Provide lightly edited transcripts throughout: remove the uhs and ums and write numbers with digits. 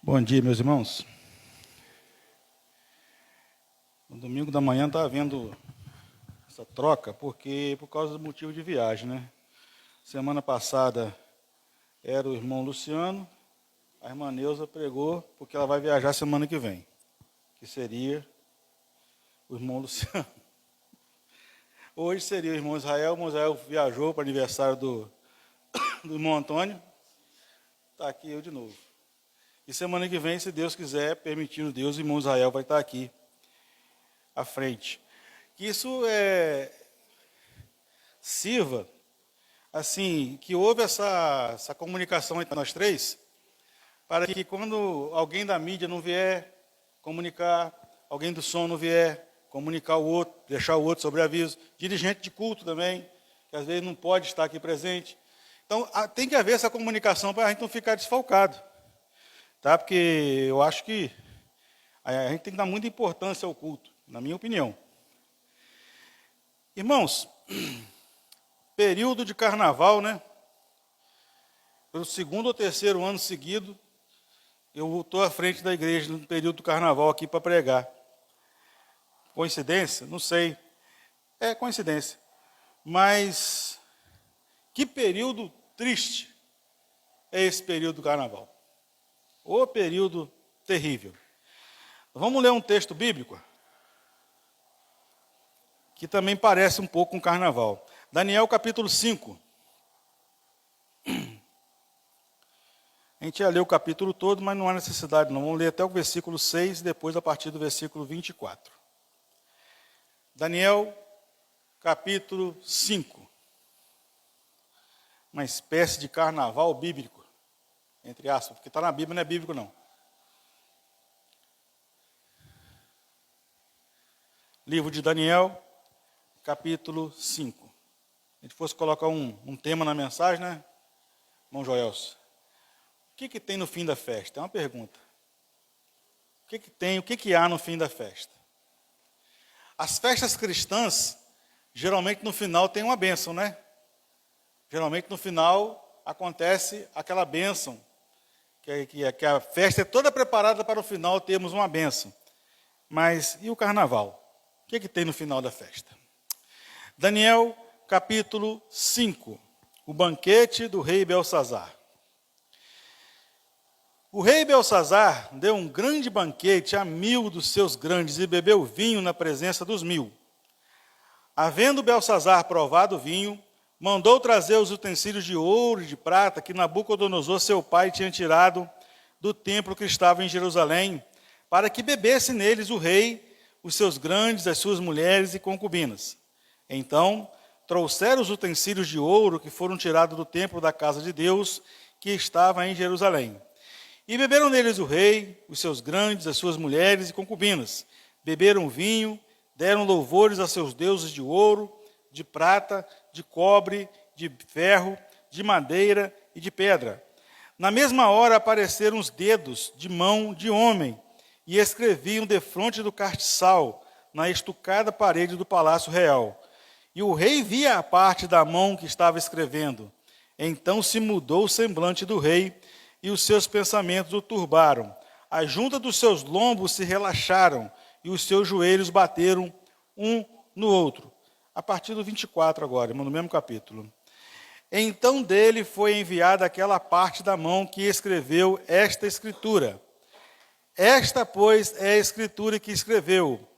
Bom dia, meus irmãos. No domingo da manhã está havendo essa troca, por causa do motivo de viagem, né? Semana passada era o irmão Luciano, a irmã Neuza pregou, porque ela vai viajar semana que vem, que seria o irmão Luciano. Hoje seria o irmão Israel viajou para o aniversário do irmão Antônio, está aqui eu de novo. E semana que vem, se Deus quiser, permitindo Deus, o irmão Israel vai estar aqui à frente. Que isso sirva, assim, que houve essa comunicação entre nós três, para que quando alguém da mídia não vier comunicar, alguém do som não vier comunicar o outro, deixar o outro sobre aviso, dirigente de culto também, que às vezes não pode estar aqui presente. Então, tem que haver essa comunicação para a gente não ficar desfalcado. Tá? Porque eu acho que a gente tem que dar muita importância ao culto, na minha opinião. Irmãos, período de carnaval, né? Pelo segundo ou terceiro ano seguido, eu estou à frente da igreja no período do carnaval aqui para pregar. Coincidência? Não sei. É coincidência. Mas que período triste é esse período do carnaval. O período terrível. Vamos ler um texto bíblico que também parece um pouco um carnaval. Daniel capítulo 5. A gente ia ler o capítulo todo, mas não há necessidade não. Vamos ler até o versículo 6 e depois a partir do versículo 24. Daniel capítulo 5. Uma espécie de carnaval bíblico. Entre aspas, porque está na Bíblia, não é bíblico não. Livro de Daniel, capítulo 5. A gente fosse colocar um tema na mensagem, né, irmão Joelson? O que tem no fim da festa? É uma pergunta. O que há no fim da festa? As festas cristãs, geralmente no final tem uma bênção, né? Geralmente no final acontece aquela bênção, que a festa é toda preparada para o final termos uma bênção. Mas e o carnaval? O que tem no final da festa? Daniel, capítulo 5. O banquete do rei Belsazar. O rei Belsazar deu um grande banquete a 1000 dos seus grandes e bebeu vinho na presença dos 1000. Havendo Belsazar provado o vinho, mandou trazer os utensílios de ouro e de prata que Nabucodonosor, seu pai, tinha tirado do templo que estava em Jerusalém, para que bebesse neles o rei, os seus grandes, as suas mulheres e concubinas. Então, trouxeram os utensílios de ouro que foram tirados do templo da casa de Deus, que estava em Jerusalém. E beberam neles o rei, os seus grandes, as suas mulheres e concubinas. Beberam vinho, deram louvores a seus deuses de ouro, de prata, de cobre, de ferro, de madeira e de pedra. Na mesma hora apareceram os dedos de mão de homem e escreviam defronte do castiçal, na estucada parede do palácio real. E o rei via a parte da mão que estava escrevendo. Então se mudou o semblante do rei e os seus pensamentos o turbaram. A junta dos seus lombos se relaxaram e os seus joelhos bateram um no outro. A partir do 24 agora, no mesmo capítulo. Então dele foi enviada aquela parte da mão que escreveu esta escritura. Esta, pois, é a escritura que escreveu.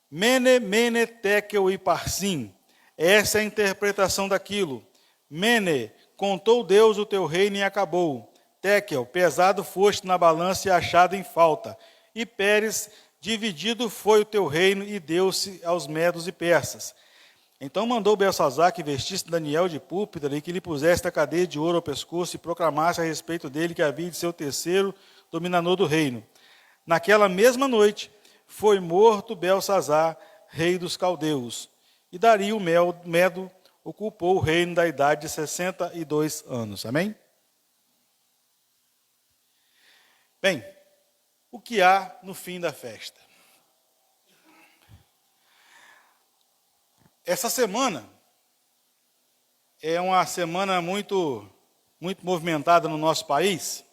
Mene, mene, tekel e parsim. Essa é a interpretação daquilo. Mene, contou Deus o teu reino e acabou. Tekel, pesado foste na balança e achado em falta. E Pérez, dividido foi o teu reino e deu-se aos medos e persas. Então mandou Belsazar que vestisse Daniel de púrpura e que lhe pusesse a cadeia de ouro ao pescoço e proclamasse a respeito dele que havia de ser o terceiro dominador do reino. Naquela mesma noite foi morto Belsazar, rei dos caldeus, e Dario Medo ocupou o reino da idade de 62 anos. Amém? Bem, o que há no fim da festa? Essa semana é uma semana muito movimentada no nosso país.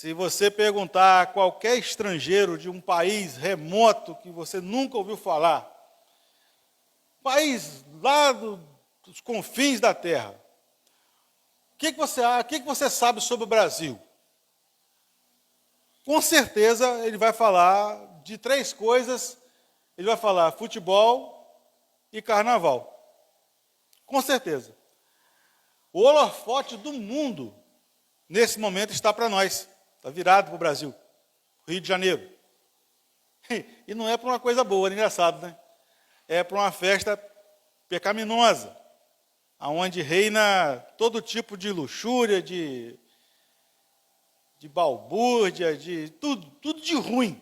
Se você perguntar a qualquer estrangeiro de um país remoto que você nunca ouviu falar, país lá dos confins da terra, o que você sabe sobre o Brasil? Com certeza ele vai falar de 3 coisas. Ele vai falar futebol e carnaval. Com certeza. O holofote do mundo, nesse momento, está para nós. Está virado para o Brasil. Rio de Janeiro. E não é para uma coisa boa, é engraçado, né? É para uma festa pecaminosa, onde reina todo tipo de luxúria, de balbúrdia, de tudo de ruim.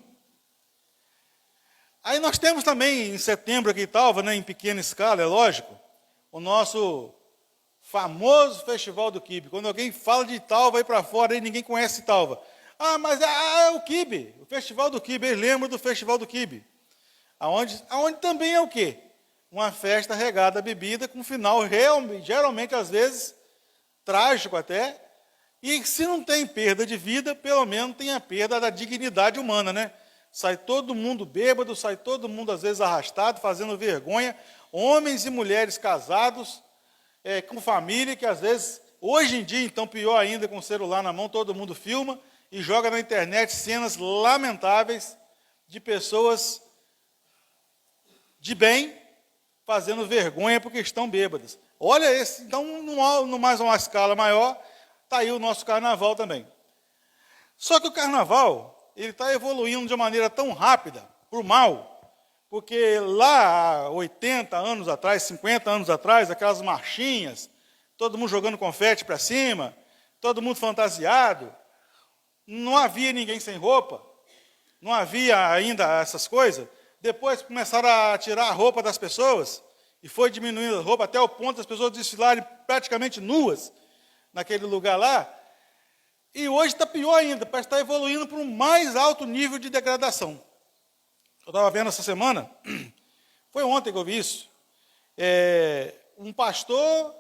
Aí nós temos também, em setembro aqui em Talva, né, em pequena escala, é lógico, o nosso famoso Festival do Quibe. Quando alguém fala de Talva, aí para fora, aí ninguém conhece Talva. Ah, mas é o Quibe, o Festival do Quibe, eles lembram do Festival do Quibe. Aonde também é o quê? Uma festa regada a bebida, com final geralmente, às vezes, trágico até. E se não tem perda de vida, pelo menos tem a perda da dignidade humana, né? Sai todo mundo bêbado, sai todo mundo, às vezes, arrastado, fazendo vergonha. Homens e mulheres casados, com família, que às vezes, hoje em dia, então, pior ainda, com o celular na mão, todo mundo filma e joga na internet cenas lamentáveis de pessoas de bem fazendo vergonha porque estão bêbadas. Olha esse, então, mais uma escala maior, está aí o nosso carnaval também. Só que o carnaval, ele está evoluindo de uma maneira tão rápida, para o mal, porque lá há 80 anos atrás, 50 anos atrás, aquelas marchinhas, todo mundo jogando confete para cima, todo mundo fantasiado, não havia ninguém sem roupa, não havia ainda essas coisas. Depois começaram a tirar a roupa das pessoas, e foi diminuindo a roupa até o ponto das pessoas desfilarem praticamente nuas naquele lugar lá. E hoje está pior ainda, parece que está evoluindo para um mais alto nível de degradação. Eu estava vendo essa semana, foi ontem que eu vi isso, um pastor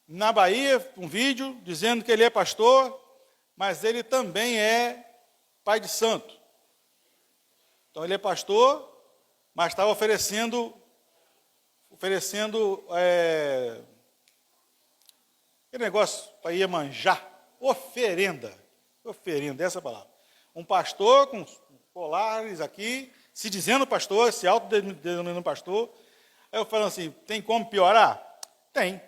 na Bahia, um vídeo dizendo que ele é pastor, mas ele também é pai de santo. Então ele é pastor, mas estava oferecendo aquele negócio para Iemanjá, oferenda, essa é a palavra. Um pastor com colares aqui, se dizendo pastor, se autodenominando pastor. Aí eu falo assim, tem como piorar? Tem.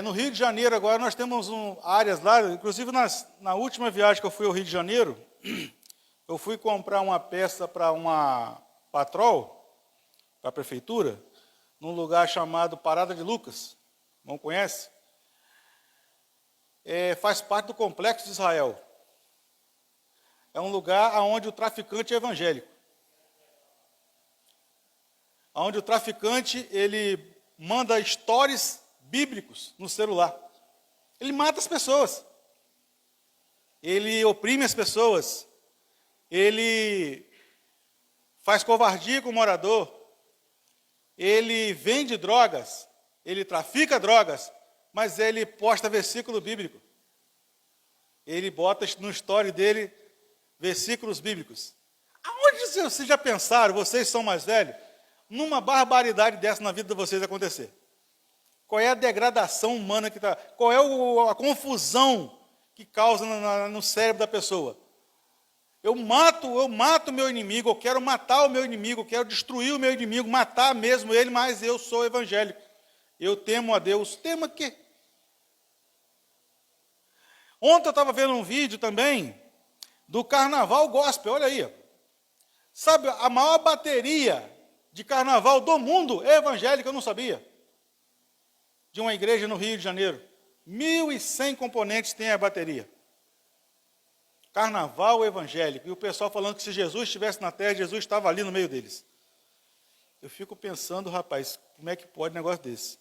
No Rio de Janeiro agora nós temos áreas lá, inclusive na última viagem que eu fui ao Rio de Janeiro, eu fui comprar uma peça para uma patrol, para a prefeitura, num lugar chamado Parada de Lucas, não conhece? Faz parte do Complexo de Israel. É um lugar onde o traficante é evangélico. Onde o traficante, ele manda stories bíblicos no celular. Ele mata as pessoas. Ele oprime as pessoas. Ele faz covardia com o morador. Ele vende drogas. Ele trafica drogas. Mas ele posta versículo bíblico. Ele bota no story dele versículos bíblicos. Aonde vocês já pensaram, vocês são mais velhos, numa barbaridade dessa na vida de vocês acontecer? Qual é a degradação humana que está? Qual é a confusão que causa no cérebro da pessoa? Eu mato o meu inimigo, eu quero matar o meu inimigo, eu quero destruir o meu inimigo, matar mesmo ele, mas eu sou evangélico. Eu temo a Deus. Temo a quê? Ontem eu estava vendo um vídeo também do carnaval gospel, olha aí. Sabe, a maior bateria de carnaval do mundo é evangélica, eu não sabia. De uma igreja no Rio de Janeiro. 1.100 componentes tem a bateria. Carnaval evangélico. E o pessoal falando que se Jesus estivesse na terra, Jesus estava ali no meio deles. Eu fico pensando, rapaz, como é que pode um negócio desse?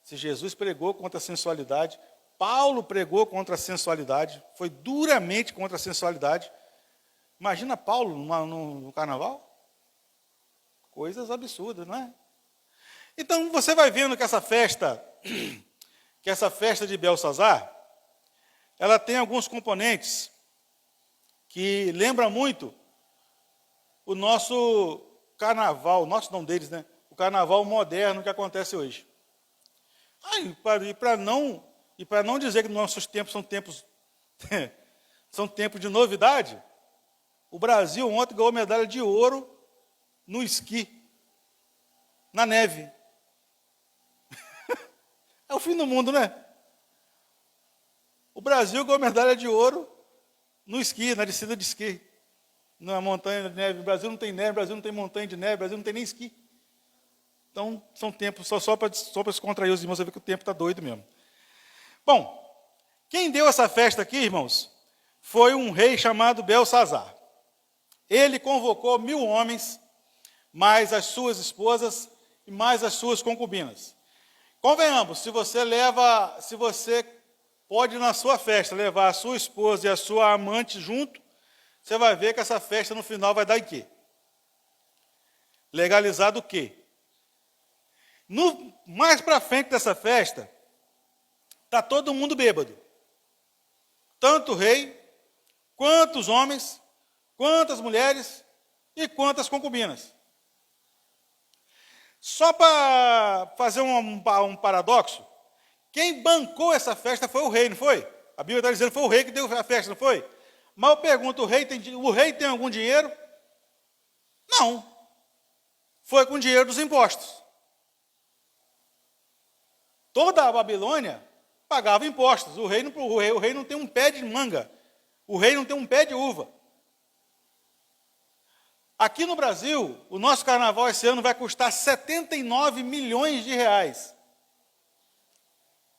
Se Jesus pregou contra a sensualidade, Paulo pregou contra a sensualidade, foi duramente contra a sensualidade. Imagina Paulo no carnaval? Coisas absurdas, não é? Então, você vai vendo que essa festa, que essa festa de Belsazar, ela tem alguns componentes que lembram muito o nosso carnaval, nosso não deles, né? O carnaval moderno que acontece hoje. E para não dizer que nossos tempos são tempos são tempos de novidade, o Brasil ontem ganhou medalha de ouro no esqui, na neve. É o fim do mundo, né? O Brasil ganhou medalha de ouro no esqui, na descida de esqui, na montanha de neve. O Brasil não tem neve, o Brasil não tem montanha de neve, o Brasil não tem nem esqui. Então, são tempos, só para descontrair os irmãos, você vê que o tempo está doido mesmo. Bom, quem deu essa festa aqui, irmãos, foi um rei chamado Belsazar. Ele convocou 1000 homens, mais as suas esposas e mais as suas concubinas. Convenhamos, se você pode na sua festa levar a sua esposa e a sua amante junto, você vai ver que essa festa no final vai dar em quê? Legalizado o quê? Mais para frente dessa festa, está todo mundo bêbado. Tanto o rei, quanto os homens, quantas mulheres e quantas concubinas. Só para fazer um paradoxo, quem bancou essa festa foi o rei, não foi? A Bíblia está dizendo que foi o rei que deu a festa, não foi? Mas eu pergunto, o rei tem algum dinheiro? Não. Foi com o dinheiro dos impostos. Toda a Babilônia pagava impostos. O rei não tem um pé de manga. O rei não tem um pé de uva. Aqui no Brasil, o nosso carnaval esse ano vai custar 79 milhões de reais.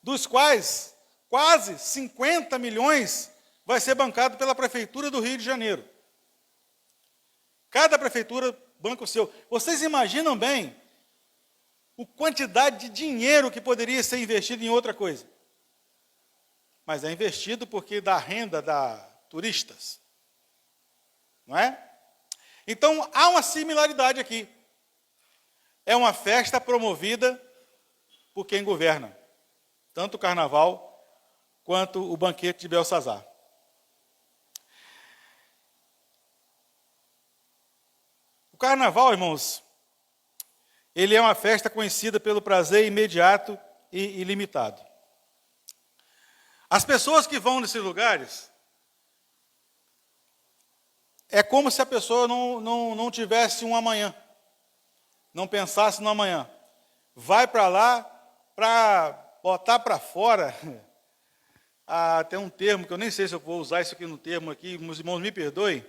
Dos quais, quase 50 milhões vai ser bancado pela Prefeitura do Rio de Janeiro. Cada prefeitura banca o seu. Vocês imaginam bem a quantidade de dinheiro que poderia ser investido em outra coisa? Mas é investido porque dá renda da turistas. Não é? Então, há uma similaridade aqui. É uma festa promovida por quem governa. Tanto o carnaval, quanto o banquete de Belsazar. O carnaval, irmãos, ele é uma festa conhecida pelo prazer imediato e ilimitado. As pessoas que vão nesses lugares, é como se a pessoa não tivesse um amanhã, não pensasse no amanhã. Vai para lá para botar para fora. Tem um termo que eu nem sei se eu vou usar isso aqui no termo aqui, meus irmãos me perdoem,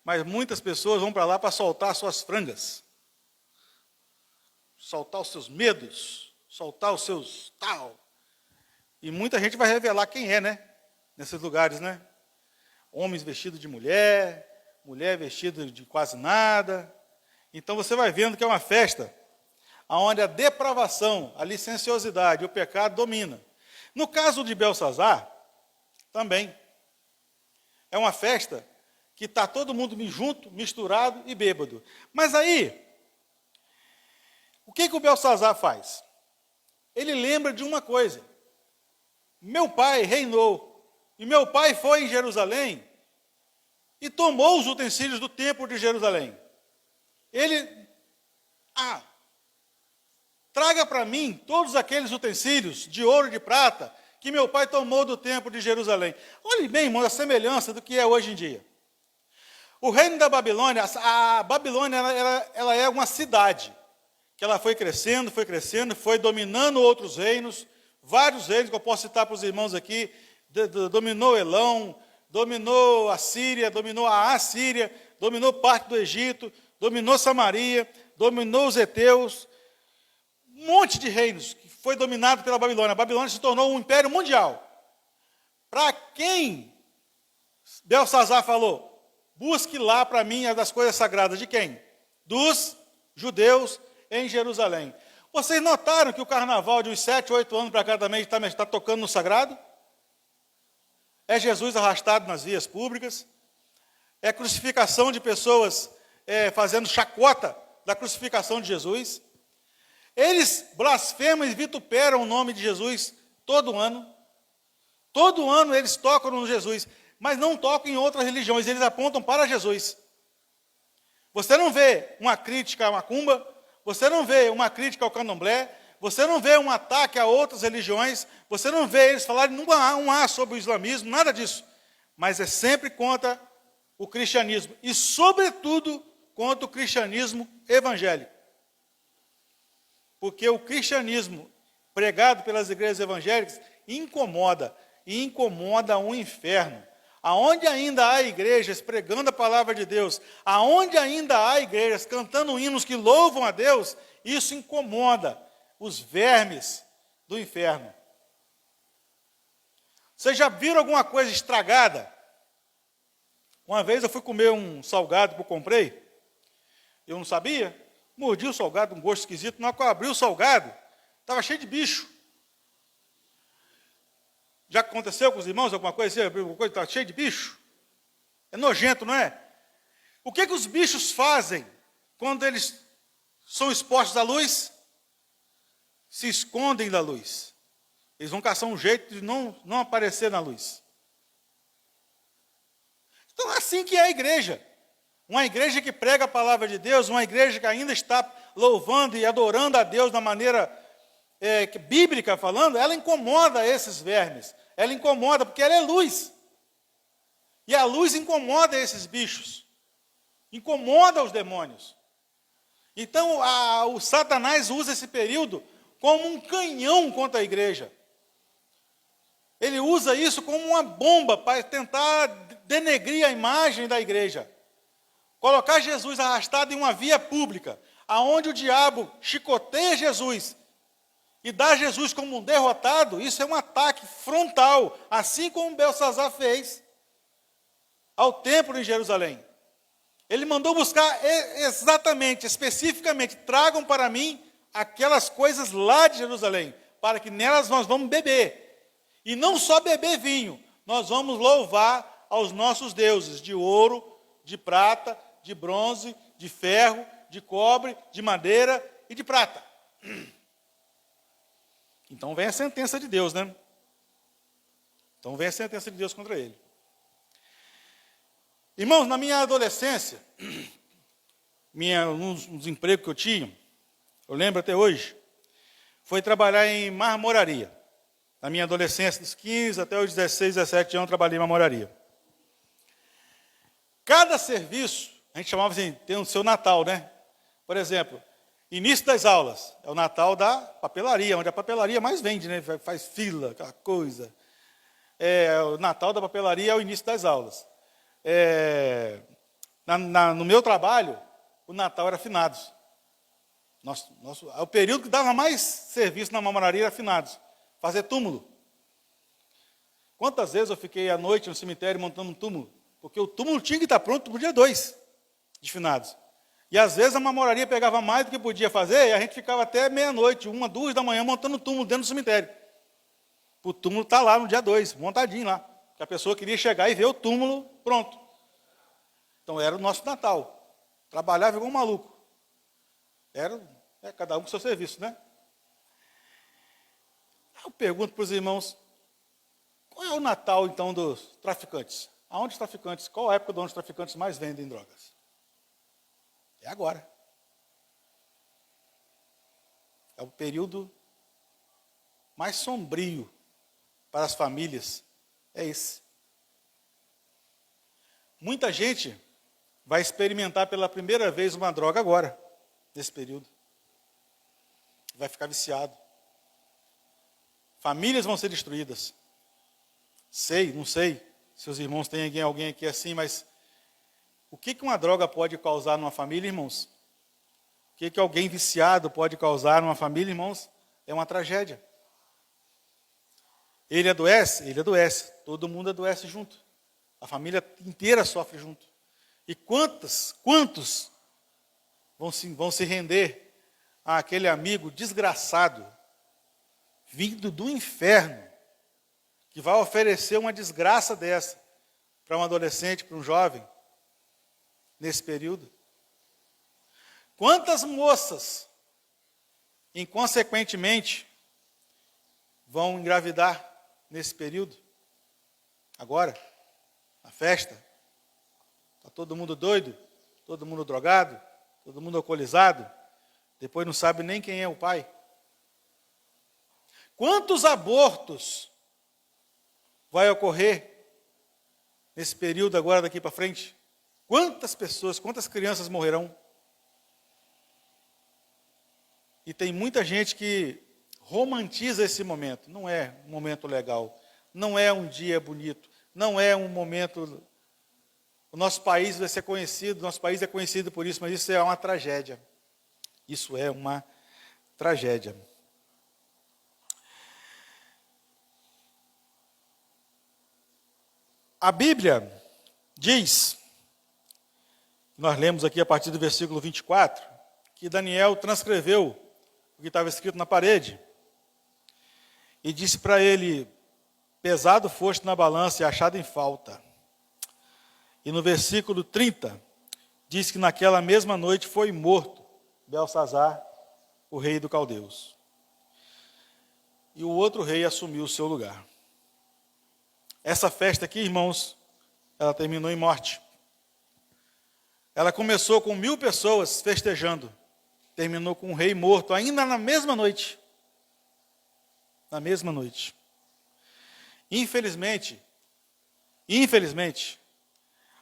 mas muitas pessoas vão para lá para soltar suas frangas, soltar os seus medos, soltar os seus tal. E muita gente vai revelar quem é, né? Nesses lugares, né? Homens vestidos de mulher, mulher vestida de quase nada. Então você vai vendo que é uma festa onde a depravação, a licenciosidade, o pecado domina. No caso de Belsazar, também. É uma festa que está todo mundo junto, misturado e bêbado. Mas aí, o que o Belsazar faz? Ele lembra de uma coisa. Meu pai reinou, e meu pai foi em Jerusalém e tomou os utensílios do templo de Jerusalém. Traga para mim todos aqueles utensílios de ouro e de prata que meu pai tomou do templo de Jerusalém. Olhe bem, irmão, a semelhança do que é hoje em dia. O reino da Babilônia, a Babilônia, ela é uma cidade, que ela foi crescendo, foi dominando outros reinos, vários reinos que eu posso citar para os irmãos aqui, dominou Elão, dominou a Síria, dominou a Assíria, dominou parte do Egito, dominou Samaria, dominou os heteus, um monte de reinos que foi dominado pela Babilônia. A Babilônia se tornou um império mundial. Para quem Belsazar falou? Busque lá para mim as das coisas sagradas. De quem? Dos judeus em Jerusalém. Vocês notaram que o carnaval de uns 7, 8 anos para cá também está tocando no sagrado? É Jesus arrastado nas vias públicas. É crucificação de pessoas fazendo chacota da crucificação de Jesus. Eles blasfemam e vituperam o nome de Jesus todo ano. Todo ano eles tocam no Jesus, mas não tocam em outras religiões, eles apontam para Jesus. Você não vê uma crítica à macumba, você não vê uma crítica ao candomblé, você não vê um ataque a outras religiões, você não vê eles falarem um A sobre o islamismo, nada disso. Mas é sempre contra o cristianismo, e sobretudo contra o cristianismo evangélico. Porque o cristianismo pregado pelas igrejas evangélicas incomoda, e incomoda o inferno. Aonde ainda há igrejas pregando a palavra de Deus, aonde ainda há igrejas cantando hinos que louvam a Deus, isso incomoda os vermes do inferno. Vocês já viram alguma coisa estragada? Uma vez eu fui comer um salgado que eu comprei, eu não sabia, mordi o salgado, um gosto esquisito, na hora que eu abri o salgado, estava cheio de bicho. Já aconteceu com os irmãos alguma coisa assim? Alguma coisa está cheia de bicho? É nojento, não é? O que os bichos fazem quando eles são expostos à luz? Se escondem da luz. Eles vão caçar um jeito de não aparecer na luz. Então é assim que é a igreja. Uma igreja que prega a palavra de Deus, uma igreja que ainda está louvando e adorando a Deus da maneira bíblica falando, ela incomoda esses vermes. Ela incomoda porque ela é luz. E a luz incomoda esses bichos. Incomoda os demônios. Então, o Satanás usa esse período como um canhão contra a igreja. Ele usa isso como uma bomba para tentar denegrir a imagem da igreja. Colocar Jesus arrastado em uma via pública, aonde o diabo chicoteia Jesus e dá Jesus como um derrotado, isso é um ataque frontal, assim como Belsazar fez ao templo em Jerusalém. Ele mandou buscar exatamente, especificamente, tragam para mim aquelas coisas lá de Jerusalém, para que nelas nós vamos beber. E não só beber vinho, nós vamos louvar aos nossos deuses, de ouro, de prata, de bronze, de ferro, de cobre, de madeira e de prata. Então vem a sentença de Deus, né? Então vem a sentença de Deus contra ele. Irmãos, na minha adolescência, uns empregos que eu tinha, eu lembro até hoje, foi trabalhar em marmoraria. Na minha adolescência, dos 15 até os 16, 17 anos, eu trabalhei em marmoraria. Cada serviço, a gente chamava assim, tem o seu Natal, né? Por exemplo, início das aulas, é o Natal da papelaria, onde a papelaria mais vende, né? Faz fila, aquela coisa. O Natal da papelaria é o início das aulas. No meu trabalho, o Natal era finados. O período que dava mais serviço na marmoraria era finados. Fazer túmulo. Quantas vezes eu fiquei à noite no cemitério montando um túmulo? Porque o túmulo tinha que estar pronto para o dia 2 de finados. E às vezes a marmoraria pegava mais do que podia fazer, e a gente ficava até meia-noite, 1, 2 da manhã, montando o túmulo dentro do cemitério. O túmulo está lá no dia 2, montadinho lá. Que a pessoa queria chegar e ver o túmulo pronto. Então era o nosso Natal. Trabalhava igual um maluco. Era cada um com seu serviço, né? Eu pergunto para os irmãos, qual é o Natal, então, dos traficantes? Aonde os traficantes, qual a época onde os traficantes mais vendem drogas? É agora. É o período mais sombrio para as famílias. É esse. Muita gente vai experimentar pela primeira vez uma droga agora, nesse período. Vai ficar viciado. Famílias vão ser destruídas. Não sei se os irmãos têm alguém aqui assim, mas o que uma droga pode causar numa família, irmãos? O que alguém viciado pode causar numa família, irmãos? É uma tragédia. Ele adoece, todo mundo adoece junto. A família inteira sofre junto. E quantos vão se render àquele amigo desgraçado, vindo do inferno, que vai oferecer uma desgraça dessa para um adolescente, para um jovem, nesse período? Quantas moças, inconsequentemente, vão engravidar nesse período, agora, na festa. Está todo mundo doido, todo mundo drogado, todo mundo alcoolizado, depois não sabe nem quem é o pai. Quantos abortos vai ocorrer nesse período agora daqui para frente? Quantas pessoas, quantas crianças morrerão? E tem muita gente que romantiza esse momento. Não é um momento legal, não é um dia bonito, não é um momento... O nosso país vai ser conhecido, nosso país é conhecido por isso, mas isso é uma tragédia. Isso é uma tragédia. A Bíblia diz, nós lemos aqui a partir do versículo 24, que Daniel transcreveu o que estava escrito na parede e disse para ele: pesado foste na balança e achado em falta. E no versículo 30, diz que naquela mesma noite foi morto Belsazar, o rei dos caldeus. E o outro rei assumiu o seu lugar. Essa festa aqui, irmãos, ela terminou em morte. Ela começou com 1000 pessoas festejando. Terminou com um rei morto, ainda na mesma noite. Na mesma noite. Infelizmente,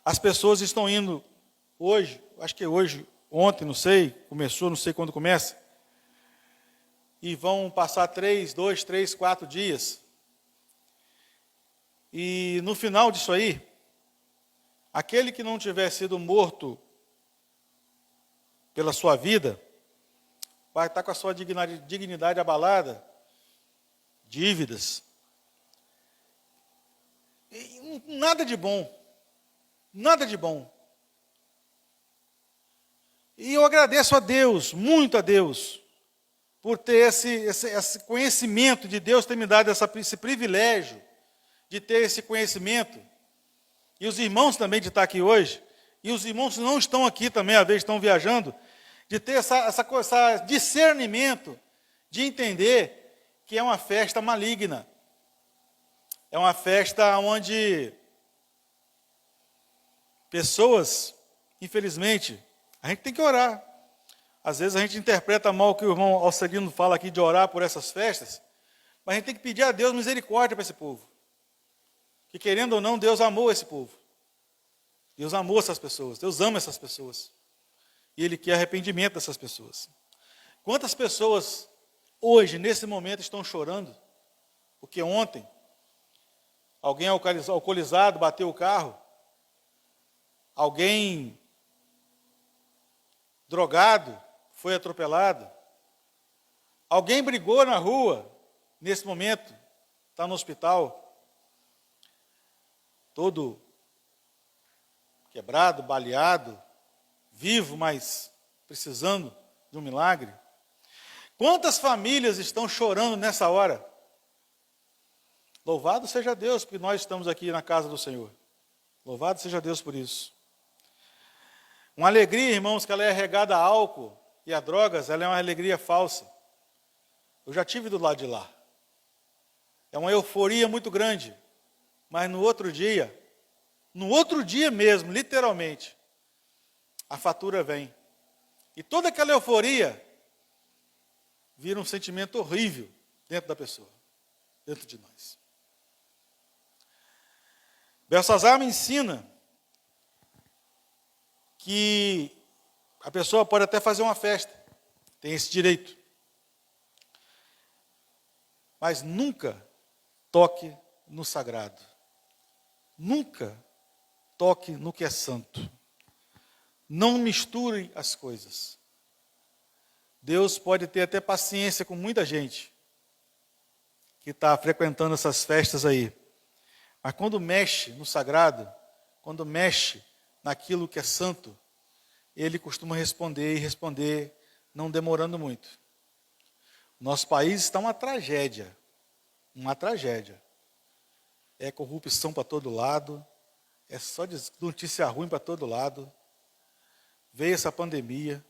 as pessoas estão indo hoje, acho que hoje, ontem, não sei, começou, não sei quando começa, e vão passar 2, 3, 4 dias. E no final disso aí, aquele que não tiver sido morto pela sua vida, vai estar com a sua dignidade abalada, dívidas, e nada de bom. Nada de bom. E eu agradeço a Deus, muito a Deus, por ter esse conhecimento de Deus, ter me dado esse privilégio de ter esse conhecimento. E os irmãos também de estar aqui hoje, e os irmãos que não estão aqui também, às vezes estão viajando, de ter esse discernimento, de entender que é uma festa maligna. É uma festa onde pessoas, infelizmente, a gente tem que orar. Às vezes a gente interpreta mal o que o irmão Alcelino fala aqui de orar por essas festas, mas a gente tem que pedir a Deus misericórdia para esse povo. Que querendo ou não, Deus amou esse povo. Deus amou essas pessoas, Deus ama essas pessoas. E Ele quer arrependimento dessas pessoas. Quantas pessoas hoje, nesse momento, estão chorando? Porque ontem, alguém alcoolizado bateu o carro, alguém drogado foi atropelado, alguém brigou na rua, nesse momento, está no hospital, todo quebrado, baleado, vivo, mas precisando de um milagre. Quantas famílias estão chorando nessa hora? Louvado seja Deus, porque nós estamos aqui na casa do Senhor. Louvado seja Deus por isso. Uma alegria, irmãos, que ela é regada a álcool e a drogas, ela é uma alegria falsa. Eu já tive do lado de lá. É uma euforia muito grande. Mas no outro dia mesmo, literalmente, a fatura vem. E toda aquela euforia vira um sentimento horrível dentro da pessoa, dentro de nós. Belsazar me ensina que a pessoa pode até fazer uma festa, tem esse direito, mas nunca toque no sagrado, nunca toque no que é santo, não misture as coisas. Deus pode ter até paciência com muita gente que está frequentando essas festas aí, mas quando mexe no sagrado, quando mexe naquilo que é santo, Ele costuma responder, e responder não demorando muito. Nosso país está uma tragédia. É corrupção para todo lado, é só notícia ruim para todo lado. Veio essa pandemia,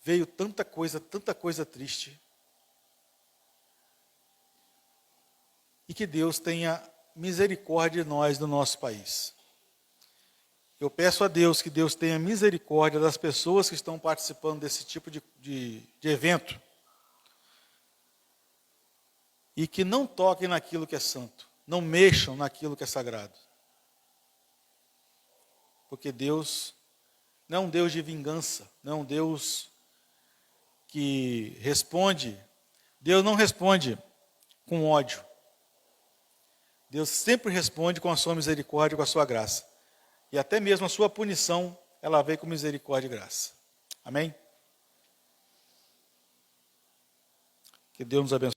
veio tanta coisa triste. e que Deus tenha misericórdia de nós, do nosso país. Eu peço a Deus que Deus tenha misericórdia das pessoas que estão participando desse tipo de evento e que não toquem naquilo que é santo, não mexam naquilo que é sagrado. Porque Deus não é um Deus de vingança, não é um Deus que responde. Deus não responde com ódio. Deus sempre responde com a sua misericórdia, com a sua graça. E até mesmo a sua punição, ela vem com misericórdia e graça. Amém? Que Deus nos abençoe.